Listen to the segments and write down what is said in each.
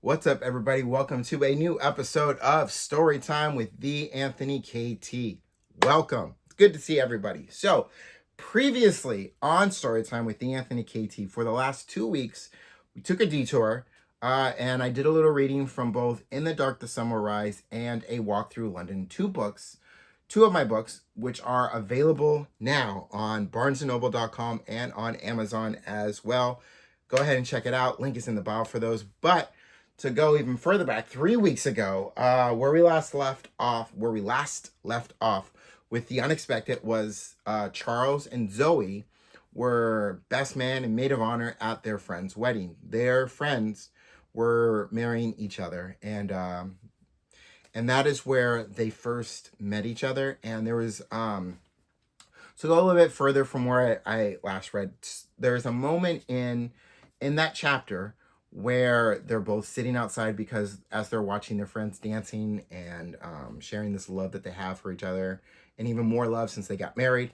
What's up, everybody? Welcome to a new episode of Storytime with the Anthony KT. Welcome. It's good to see everybody. So, previously on Storytime with the Anthony KT, for the last 2 weeks, we took a detour and I did a little reading from both In the Dark, the Sun Will Rise and A Walk Through London. Two of my books, which are available now on barnesandnoble.com and on Amazon as well. Go ahead and check it out. Link is in the bio for those. But to go even further back, 3 weeks ago, where we last left off with The Unexpected was Charles and Zoey were best man and maid of honor at their friend's wedding. Their friends were marrying each other, and that is where they first met each other. And there was to go a little bit further from where I last read, there's a moment in that chapter where they're both sitting outside because as they're watching their friends dancing and sharing this love that they have for each other, and even more love since they got married,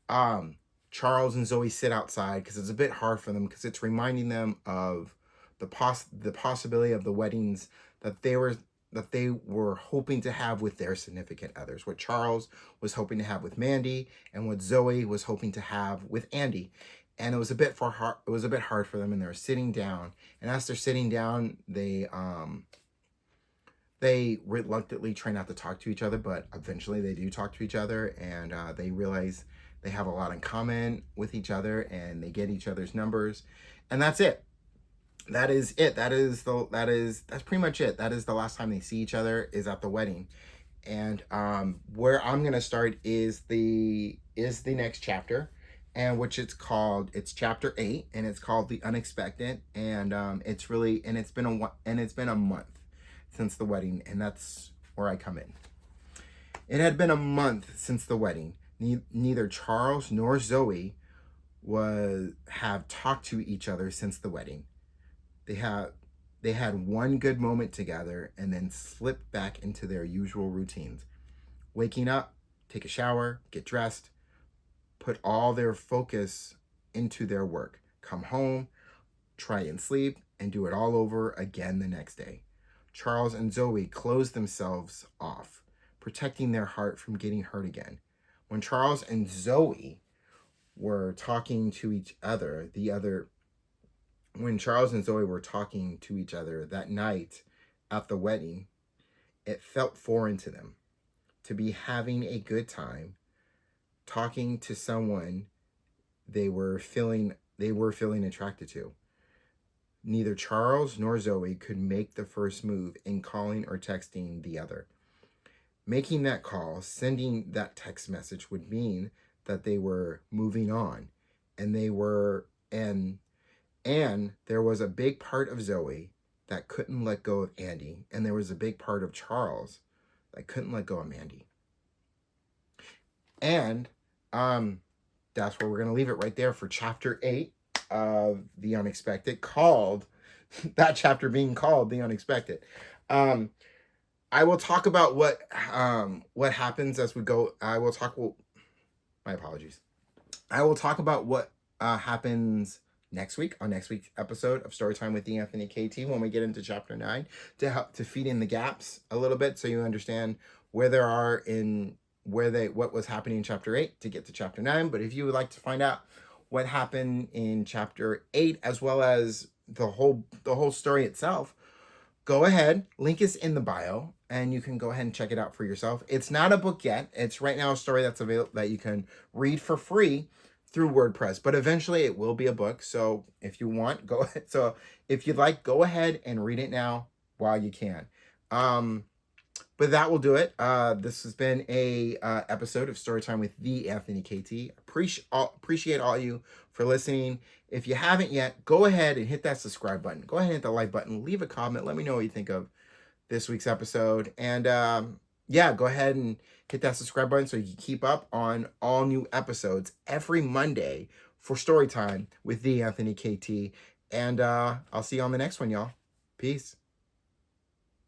Charles and Zoey sit outside because it's a bit hard for them, because it's reminding them of the possibility of the weddings that they were hoping to have with their significant others. What Charles was hoping to have with Mandy, and what Zoey was hoping to have with Andy. And it was a bit hard for them, and they were sitting down. And as they're sitting down, they reluctantly try not to talk to each other, but eventually they do talk to each other, and they realize they have a lot in common with each other, and they get each other's numbers, and that's it. That's pretty much it. That is the last time they see each other, is at the wedding. And where I'm gonna start is the next chapter, and it's chapter 8, and it's called The Unexpected. And it's been a month since the wedding, and that's where I come in. It had been a month since the wedding. Neither Charles nor Zoey have talked to each other since the wedding. They had one good moment together and then slipped back into their usual routines. Waking up, take a shower, get dressed, put all their focus into their work, come home, try and sleep, and do it all over again the next day. Charles and Zoey closed themselves off, protecting their heart from getting hurt again. When Charles and Zoey were talking to each other that night at the wedding, it felt foreign to them to be having a good time talking to someone they were feeling attracted to. Neither Charles nor Zoey could make the first move in calling or texting the other. Making that call, sending that text message would mean that they were moving on, and there was a big part of Zoey that couldn't let go of Andy, and there was a big part of Charles that couldn't let go of Mandy. And that's where we're going to leave it right there for chapter 8 of The Unexpected, that chapter being called The Unexpected. I will talk about what happens as we go. My apologies. I will talk about what happens next week's episode of Storytime with the Anthony KT, when we get into chapter 9, to help to feed in the gaps a little bit, so you understand what was happening in chapter 8 to get to chapter 9. But if you would like to find out what happened in chapter 8, as well as the whole story itself, go ahead. Link is in the bio, and you can go ahead and check it out for yourself. It's not a book yet. It's right now a story that's available that you can read for free through WordPress, but eventually it will be a book. So if you want, go ahead. So if you'd like, go ahead and read it now while you can. But that will do it. This has been a episode of Storytime with the Anthony KT. Appreciate all you for listening. If you haven't yet, go ahead and hit that subscribe button. Go ahead and hit the like button. Leave a comment. Let me know what you think of this week's episode. And go ahead and hit that subscribe button so you can keep up on all new episodes every Monday for Storytime with the Anthony KT. And I'll see you on the next one, y'all. Peace.